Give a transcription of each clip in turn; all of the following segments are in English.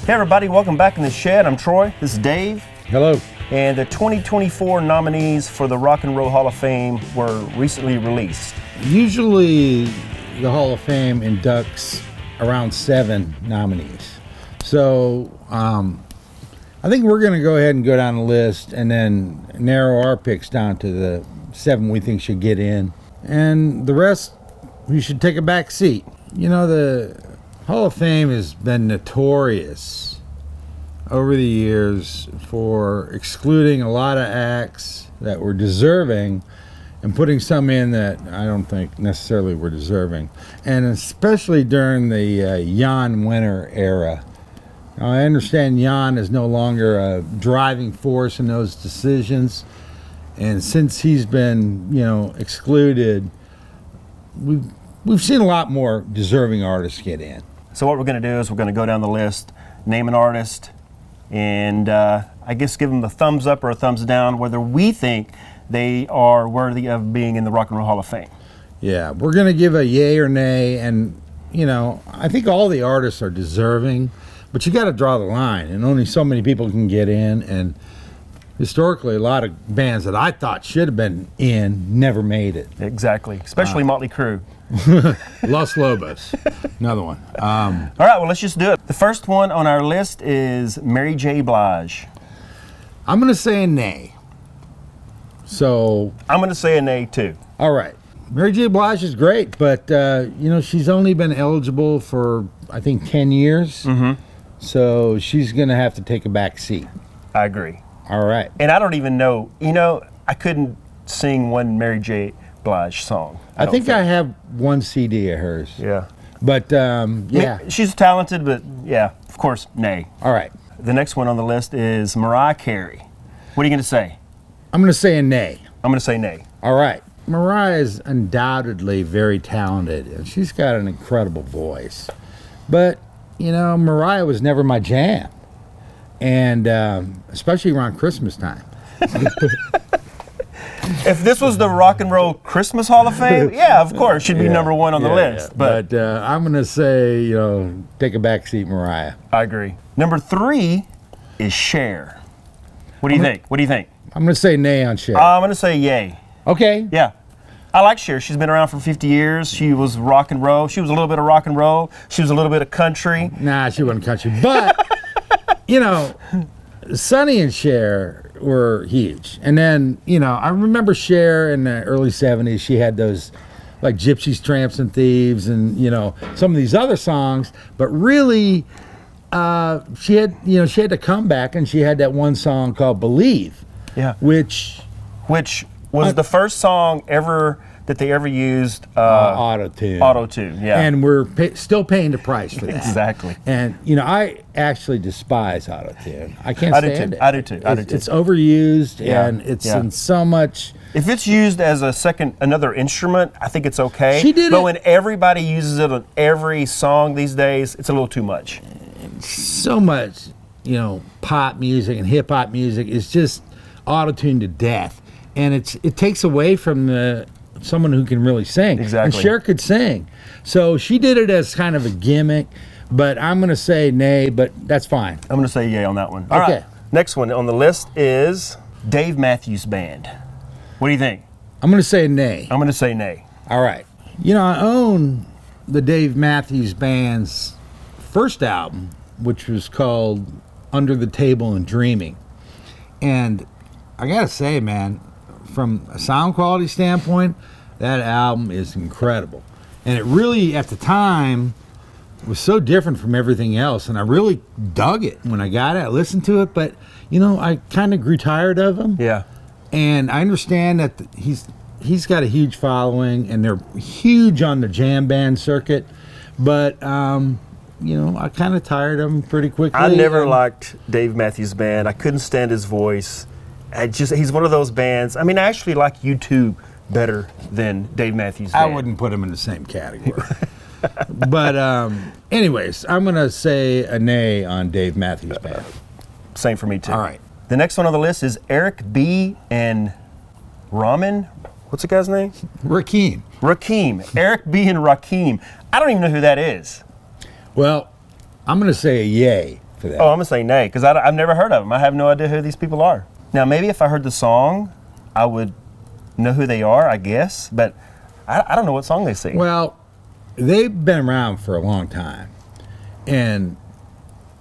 Hey everybody, welcome back in the shed. I'm Troy, this is Dave. Hello. And the 2024 nominees for the Rock and Roll Hall of Fame were recently released. Usually the Hall of Fame inducts around 7 nominees. So I think we're going to go ahead and go down the list and then narrow our picks down to the 7 we think should get in. And the rest, we should take a back seat. You know, the Hall of Fame has been notorious over the years for excluding a lot of acts that were deserving and putting some in that I don't think necessarily were deserving. And especially during the Jan Winter era. Now, I understand Jan is no longer a driving force in those decisions. And since he's been, excluded, we've seen a lot more deserving artists get in. So what we're going to do is we're going to go down the list, name an artist, and I guess give them the thumbs up or a thumbs down whether we think they are worthy of being in the Rock and Roll Hall of Fame. Yeah, we're going to give a yay or nay, and I think all the artists are deserving, but you got to draw the line, and only so many people can get in. And historically, a lot of bands that I thought should have been in never made it. Exactly, especially Motley Crue. Los Lobos, another one. All right, well, let's just do it. The first one on our list is Mary J. Blige. I'm going to say a nay. So I'm going to say a nay too. All right. Mary J. Blige is great, but she's only been eligible for I think 10 years. Mm-hmm. So she's going to have to take a back seat. I agree. All right. And I don't even know, I couldn't sing one Mary J. Blige song. I think I have one CD of hers. Yeah. But yeah. She's talented, but yeah, of course, nay. All right. The next one on the list is Mariah Carey. What are you going to say? I'm going to say a nay. I'm going to say nay. All right. Mariah is undoubtedly very talented, and she's got an incredible voice. But, Mariah was never my jam. And especially around Christmas time. If this was the Rock and Roll Christmas Hall of Fame, yeah, of course, should be number one on the list. Yeah. But I'm going to say, take a back seat, Mariah. I agree. Number 3 is Sher. What do you think? What do you think? I'm going to say nay on Sher. I'm going to say yay. Okay. Yeah. I like Cher. She's been around for 50 years. She was rock and roll. She was a little bit of rock and roll. She was a little bit of country. Nah, she wasn't country. But, Sonny and Cher were huge. And then, I remember Cher in the early 70s. She had those, like, Gypsies, Tramps, and Thieves and, some of these other songs. But really, she had to come back, and she had that one song called Believe. Yeah. Which was the first song ever that they ever used auto-tune. Auto-tune, yeah. And we're still paying the price for that. Exactly. And, I actually despise auto-tune. I can't stand it. I do too. It's overused, and it's in so much. If it's used as another instrument, I think it's okay. She did but when everybody uses it on every song these days, it's a little too much. So much, pop music and hip-hop music is just auto-tuned to death. And it takes away from someone who can really sing. Exactly. And Cher could sing. So she did it as kind of a gimmick, but I'm going to say nay, but that's fine. I'm going to say yay on that one. All right. Next one on the list is Dave Matthews Band. What do you think? I'm going to say nay. I'm going to say nay. All right. I own the Dave Matthews Band's first album, which was called Under the Table and Dreaming. And I got to say, man, from a sound quality standpoint, that album is incredible. And it really, at the time, was so different from everything else. And I really dug it when I got it. I listened to it, but, I kind of grew tired of him. Yeah. And I understand that he's got a huge following, and they're huge on the jam band circuit. But, I kind of tired of him pretty quickly. I never liked Dave Matthews Band. I couldn't stand his voice. He's one of those bands. I mean, I actually like U2 better than Dave Matthews Band. I wouldn't put him in the same category. But anyways, I'm going to say a nay on Dave Matthews Band. Same for me, too. All right. The next one on the list is Eric B. and Ramin. What's the guy's name? Rakim. Eric B. and Rakim. I don't even know who that is. Well, I'm going to say a yay. for that. Oh, I'm going to say nay, because I've never heard of them. I have no idea who these people are. Now, maybe if I heard the song, I would know who they are, I guess, but I don't know what song they sing. Well, they've been around for a long time. And,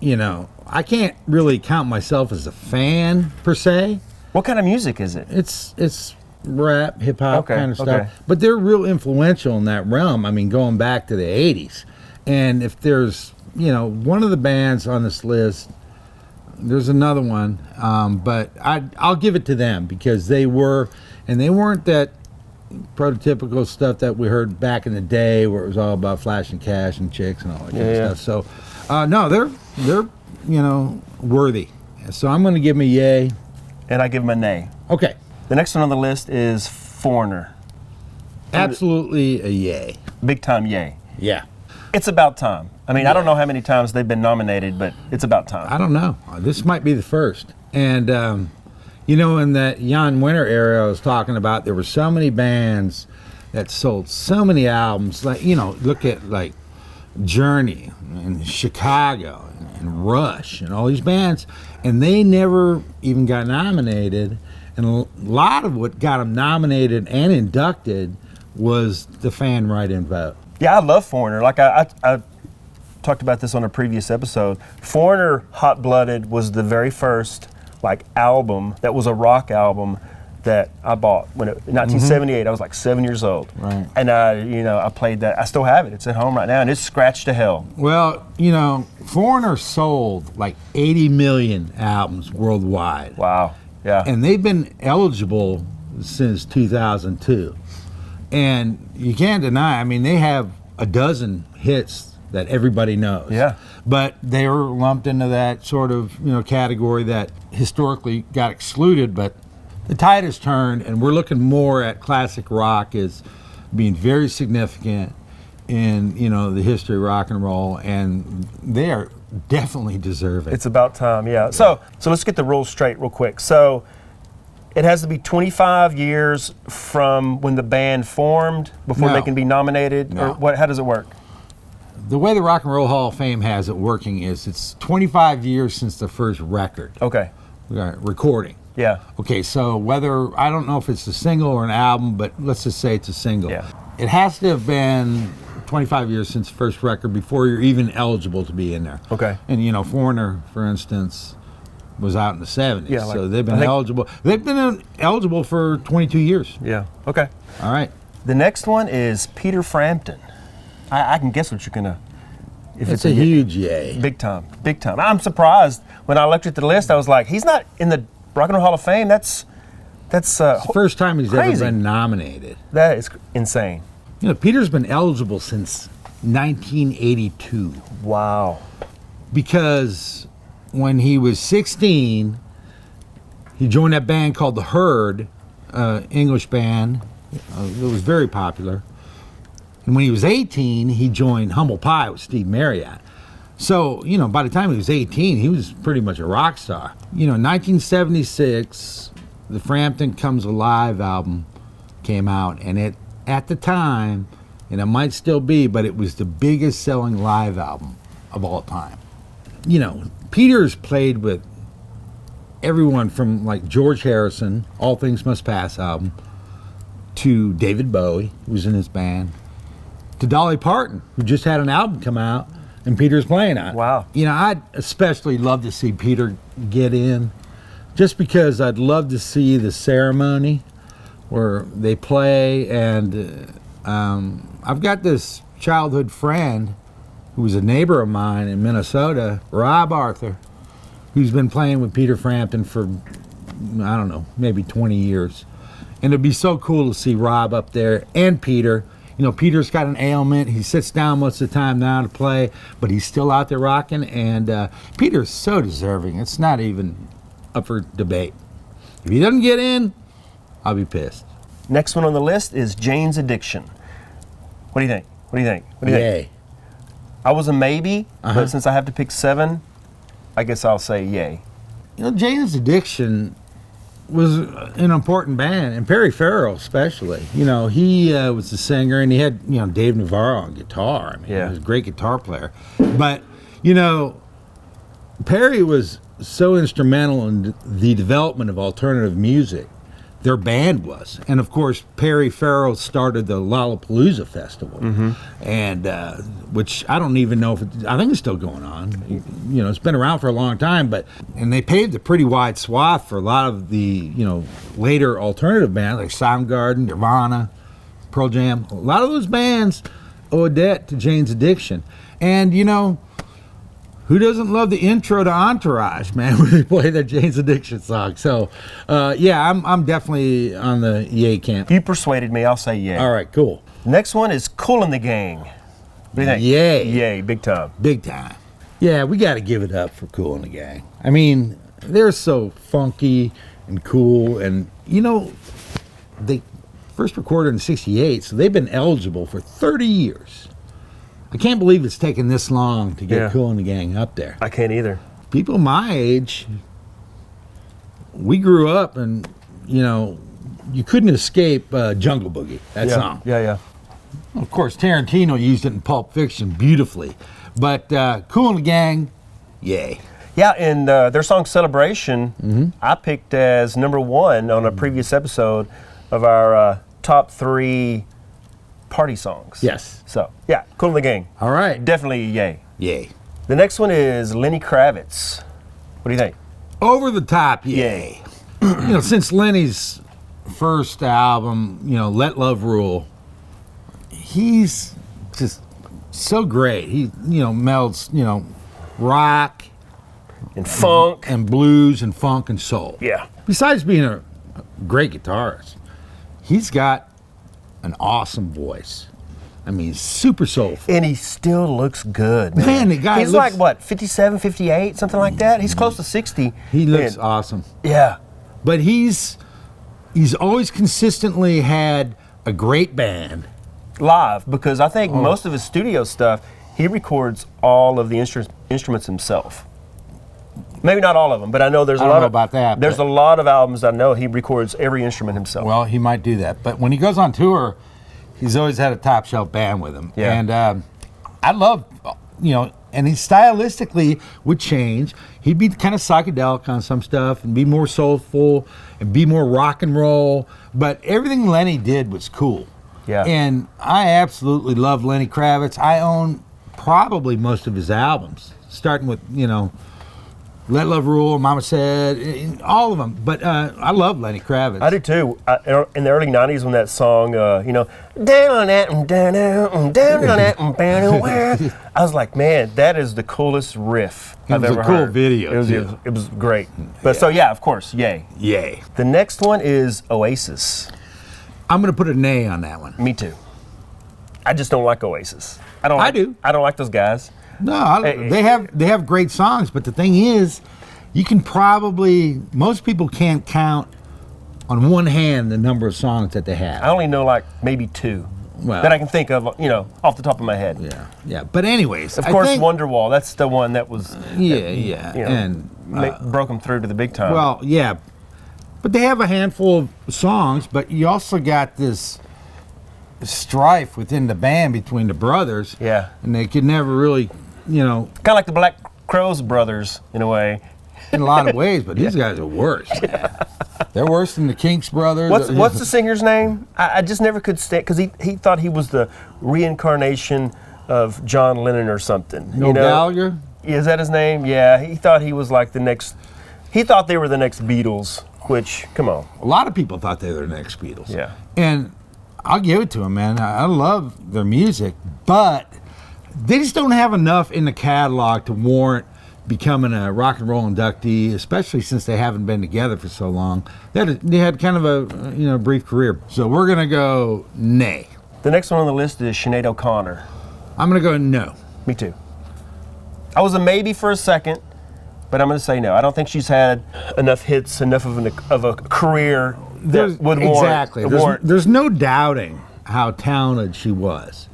you know, I can't really count myself as a fan, per se. What kind of music is it? It's rap, hip-hop Okay, kind of stuff. okay. But they're real influential in that realm. I mean, going back to the 80s. And if there's, you know, one of the bands on this list, there's another one, but I'll give it to them because they weren't that prototypical stuff that we heard back in the day where it was all about flashing cash and chicks and all that kind of stuff. So, no, they're you know, worthy. So I'm going to give them a yay. And I give them a nay. Okay. The next one on the list is Foreigner. Absolutely a yay. Big time yay. Yeah. It's about time. I mean, I don't know how many times they've been nominated, but it's about time. I don't know. This might be the first. And, you know, in that Jan Winter era I was talking about, there were so many bands that sold so many albums. Like, you know, look at like Journey and Chicago and Rush and all these bands, and they never even got nominated. And a lot of what got them nominated and inducted was the fan write-in vote. Yeah, I love Foreigner. Like I talked about this on a previous episode. Foreigner Hot Blooded was the very first like album that was a rock album that I bought in 1978. I was like 7 years old. Right. And I played that. I still have it. It's at home right now, and it's scratched to hell. Well, you know, Foreigner sold like 80 million albums worldwide. Wow. Yeah. And they've been eligible since 2002. And you can't deny, I mean, they have a dozen hits that everybody knows. Yeah. But they were lumped into that sort of, you know, category that historically got excluded, but the tide has turned, and we're looking more at classic rock as being very significant in, you know, the history of rock and roll, and they are definitely deserving. It's about time, yeah. So let's get the rules straight real quick. So it has to be 25 years from when the band formed before they can be nominated? No. Or what? How does it work? The way the Rock and Roll Hall of Fame has it working is it's 25 years since the first record. Okay. Recording. Yeah. Okay, so whether, I don't know if it's a single or an album, but let's just say it's a single. Yeah. It has to have been 25 years since the first record before you're even eligible to be in there. Okay. And, you know, Foreigner, for instance, was out in the 70s. Yeah, like, so they've been eligible. They've been eligible for 22 years. Yeah. Okay. All right. The next one is Peter Frampton. I can guess what you're gonna. If It's a huge yay. Big time. Big time. I'm surprised when I looked at the list. I was like, he's not in the Rock and Roll Hall of Fame. That's It's the first time he's crazy. ever been nominated. That is insane. You know, Peter's been eligible since 1982 Wow. because when he was 16, he joined that band called The Herd, English band. It was very popular. And when he was 18, he joined Humble Pie with Steve Marriott. So, you know, by the time he was 18, he was pretty much a rock star. You know, in 1976, the Frampton Comes Alive album came out, and it, at the time, and it might still be, but it was the biggest selling live album of all time. You know, Peter's played with everyone from like George Harrison, All Things Must Pass album, to David Bowie, who was in his band, to Dolly Parton, who just had an album come out, and Peter's playing on it. Wow. You know, I'd especially love to see Peter get in, just because I'd love to see the ceremony where they play, and I've got this childhood friend who was a neighbor of mine in Minnesota, Rob Arthur, who's been playing with Peter Frampton for, I don't know, maybe 20 years. And it'd be so cool to see Rob up there and Peter. You know, Peter's got an ailment. He sits down most of the time now to play, but he's still out there rocking. And Peter's so deserving. It's not even up for debate. If he doesn't get in, I'll be pissed. Next one on the list is Jane's Addiction. What do you think? What do you think? What do you think? Yay. I was a maybe, but since I have to pick 7, I guess I'll say yay. You know, Jane's Addiction was an important band, and Perry Farrell especially. You know, he was the singer, and he had, you know, Dave Navarro on guitar. I mean, he was a great guitar player. But, you know, Perry was so instrumental in the development of alternative music. Their band was, and of course Perry Farrell started the Lollapalooza Festival, and which I don't even know if I think it's still going on. You know, it's been around for a long time, and they paved a pretty wide swath for a lot of the later alternative bands like Soundgarden, Nirvana, Pearl Jam. A lot of those bands owe a debt to Jane's Addiction, and who doesn't love the intro to Entourage, man, when they play that Jane's Addiction song? So, yeah, I'm definitely on the yay camp. You persuaded me. I'll say yay. All right, cool. Next one is Kool and the Gang. What do you think? Yay. Yay, big time. Big time. Yeah, we got to give it up for Kool and the Gang. I mean, they're so funky and cool, and, they first recorded in '68, so they've been eligible for 30 years. I can't believe it's taken this long to get Kool and the Gang up there. I can't either. People my age, we grew up and, you couldn't escape Jungle Boogie, that song. Yeah. Of course, Tarantino used it in Pulp Fiction beautifully. But Kool and the Gang, yay. Yeah, and their song Celebration, I picked as #1 on a previous episode of our top 3 party songs. Yes. So, yeah, Kool and the Gang. All right. Definitely yay. Yay. The next one is Lenny Kravitz. What do you think? Over the top, yay. Since Lenny's first album, Let Love Rule, he's just so great. He, melds, rock And funk. and blues and funk and soul. Yeah. Besides being a great guitarist, he's got an awesome voice. I mean, super soulful. And he still looks good, man. Man, the guy He's looks- like, what, 57, 58, something like that? He's close to 60. He looks And- awesome. Yeah. But he's always consistently had a great band. Live, because I think most of his studio stuff, he records all of the instruments himself. Maybe not all of them, but I know there's a I don't lot know of about that, There's but- a lot of albums I know he records every instrument himself. Well, he might do that. But when he goes on tour, he's always had a top shelf band with him. Yeah. And I love, and he stylistically would change. He'd be kind of psychedelic on some stuff and be more soulful and be more rock and roll. But everything Lenny did was cool. Yeah. And I absolutely love Lenny Kravitz. I own probably most of his albums, starting with, Let Love Rule, Mama Said, all of them. But I love Lenny Kravitz. I do too. In the early '90s, when that song, down on that, down on that, I was like, man, that is the coolest riff I've was a ever cool heard. video, It was great. But so yeah, of course, yay. Yay. The next one is Oasis. I'm going to put a nay on that one. Me too. I just don't like Oasis. I do. I don't like those guys. No, they have great songs, but the thing is, you can probably, most people can't count on one hand the number of songs that they have. I only know like maybe 2 Well- that I can think of, off the top of my head. Yeah. But anyways, Of I course, think- Wonderwall. That's the one that was and broke them through to the big time. well, yeah, but they have a handful of songs, but you also got this strife within the band between the brothers. Yeah. And they could never really, kind of like the Black Crowes brothers in a way. in a lot of ways, but these guys are worse. They're worse than the Kinks brothers. What's the singer's name? I just never could stand, because he thought he was the reincarnation of John Lennon or something. No Gallagher? Is that his name? Yeah, he thought he was like the next. He thought they were the next Beatles. Which, come on. A lot of people thought they were the next Beatles. Yeah. And I'll give it to them, man. I love their music, but they just don't have enough in the catalog to warrant becoming a rock and roll inductee, especially since they haven't been together for so long. They had kind of a brief career. So we're gonna go nay. The next one on the list is Sinead O'Connor. I'm gonna go no. Me too. I was a maybe for a second, but I'm going to say no. I don't think she's had enough hits, enough of a career that would warrant. Exactly. There's no doubting how talented she was,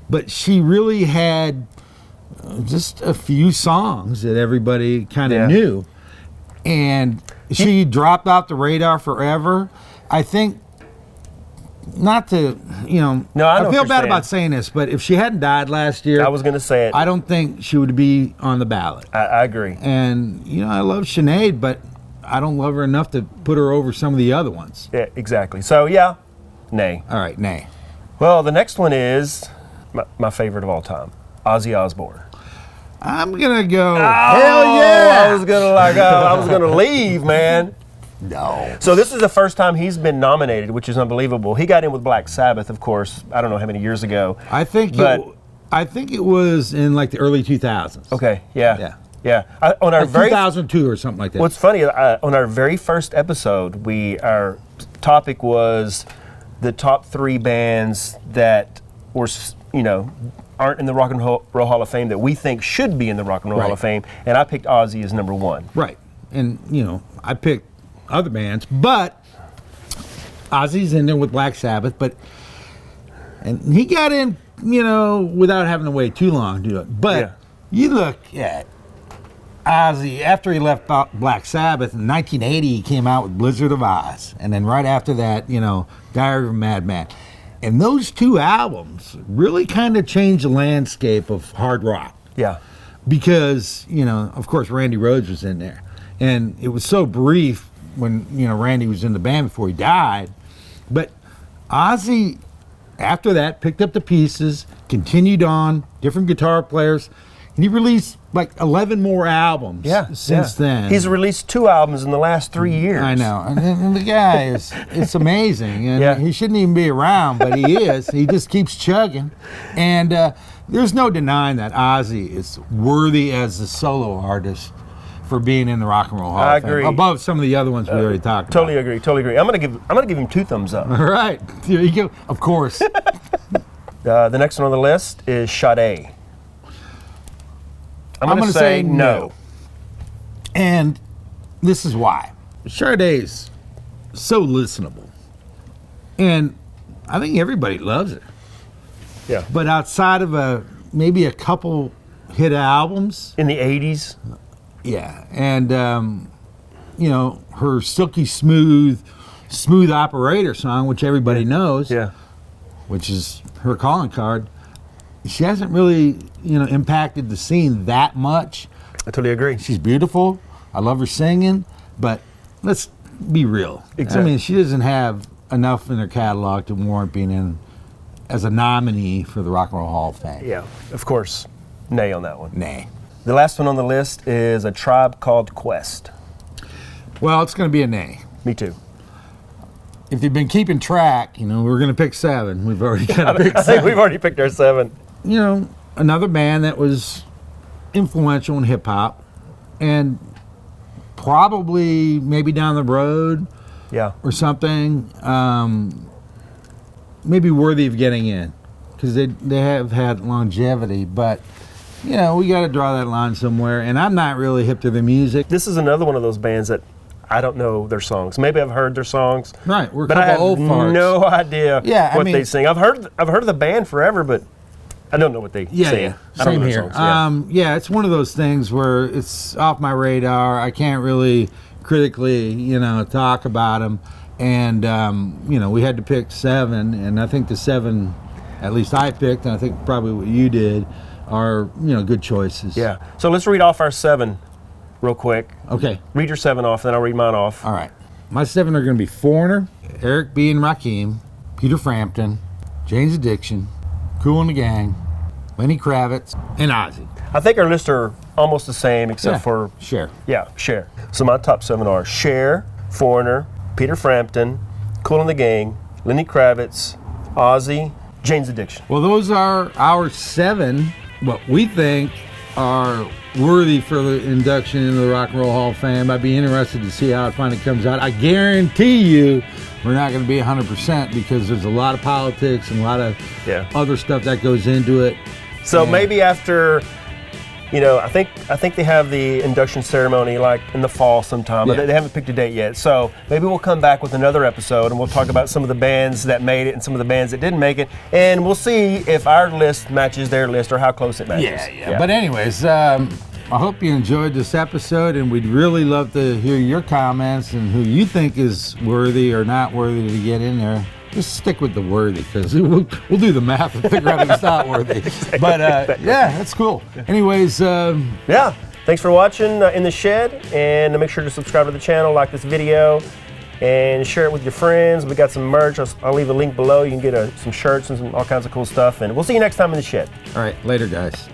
but she really had just a few songs that everybody kind of knew, and she dropped off the radar forever. I think not to, No, I know I what feel you're bad saying. about saying this, but if she hadn't died last year, I was going to say it. I don't think she would be on the ballot. I agree. And, I love Shenade, but I don't love her enough to put her over some of the other ones. Yeah, exactly. So, yeah, nay. All right, nay. Well, the next one is my favorite of all time, Ozzy Osbourne. I'm going to go, Oh, hell yeah! I was gonna leave, man. No. So this is the first time he's been nominated, which is unbelievable. He got in with Black Sabbath, of course. I don't know how many years ago. I think it was in like the early 2000s. Okay, yeah. Yeah. On our Like 2002 or something like that. What's funny, on our very first episode, our topic was the top 3 bands that were, aren't in the Rock and Roll Hall of Fame that we think should be in the Rock and Roll Hall of Fame, and I picked Ozzy as number 1. Right. And, I picked other bands, but Ozzy's in there with Black Sabbath, and he got in, without having to wait too long to do it. But you look at Ozzy, after he left Black Sabbath in 1980, he came out with Blizzard of Oz. And then right after that, Diary of a Madman. And those 2 albums really kind of changed the landscape of hard rock. Yeah. Because, of course, Randy Rhoads was in there. And it was so brief when, Randy was in the band before he died. But Ozzy, after that, picked up the pieces, continued on, different guitar players, and he released like 11 more albums since then. He's released 2 albums in the last 3 years. I know. And the guy it's amazing. And he shouldn't even be around, but he is. He just keeps chugging. And there's no denying that Ozzy is worthy as a solo artist for being in the Rock and Roll Hall of Fame. agree. Above some of the other ones we already talked about. Totally agree. I'm gonna give him 2 thumbs up. All right. There you go. Of course. The next one on the list is Sade. I'm going to say no. And this is why. Sade's so listenable. And I think everybody loves it. Yeah. But outside of maybe a couple hit albums. In the 80s? Yeah. And, her Silky Smooth Operator song, which everybody knows. Yeah. Which is her calling card. She hasn't really, impacted the scene that much. I totally agree. She's beautiful. I love her singing, but let's be real. Exactly. I mean, she doesn't have enough in her catalog to warrant being in as a nominee for the Rock and Roll Hall of Fame. Yeah, of course. Nay on that one. Nay. The last one on the list is A Tribe Called Quest. Well, it's going to be a nay. Me too. If you've been keeping track, we're going to pick 7. We've already got to pick I think 7. we've already picked our 7. Another band that was influential in hip hop and probably maybe down the road or something, maybe worthy of getting in because they have had longevity, but we got to draw that line somewhere, and I'm not really hip to the music. This is another one of those bands that I don't know their songs. Maybe I've heard their songs. Right, we're a but I have couple old farts. no idea what mean, they sing. I've heard of the band forever, but I don't know what they sing. Yeah, I don't same know here. their songs. It's one of those things where it's off my radar. I can't really critically, talk about them. And, we had to pick 7, and I think the 7, at least I picked, and I think probably what you did, are, good choices. Yeah. So let's read off our 7 real quick. Okay. Read your 7 off, then I'll read mine off. All right. My 7 are going to be Foreigner, Eric B. and Rakim, Peter Frampton, Jane's Addiction, Kool and the Gang, Lenny Kravitz, and Ozzy. I think our lists are almost the same except for Sher. Yeah, Sher. So my top 7 are Sher, Foreigner, Peter Frampton, Kool and the Gang, Lenny Kravitz, Ozzy, Jane's Addiction. Well, those are our 7, what we think are worthy for the induction into the Rock and Roll Hall of Fame. I'd be interested to see how it finally comes out. I guarantee you we're not going to be 100% because there's a lot of politics and a lot of other stuff that goes into it. So maybe after, I think they have the induction ceremony like in the fall sometime, but they haven't picked a date yet. So maybe we'll come back with another episode and we'll talk about some of the bands that made it and some of the bands that didn't make it, and we'll see if our list matches their list or how close it matches. Yeah. But anyways, I hope you enjoyed this episode, and we'd really love to hear your comments and who you think is worthy or not worthy to get in there Just stick with the worthy, because we'll do the math and figure out if it's not worthy. But yeah, that's cool. Anyways, yeah. Thanks for watching In the Shed, and make sure to subscribe to the channel, like this video, and share it with your friends. We got some merch. I'll leave a link below. You can get some shirts and all kinds of cool stuff. And we'll see you next time in the Shed. All right, later, guys.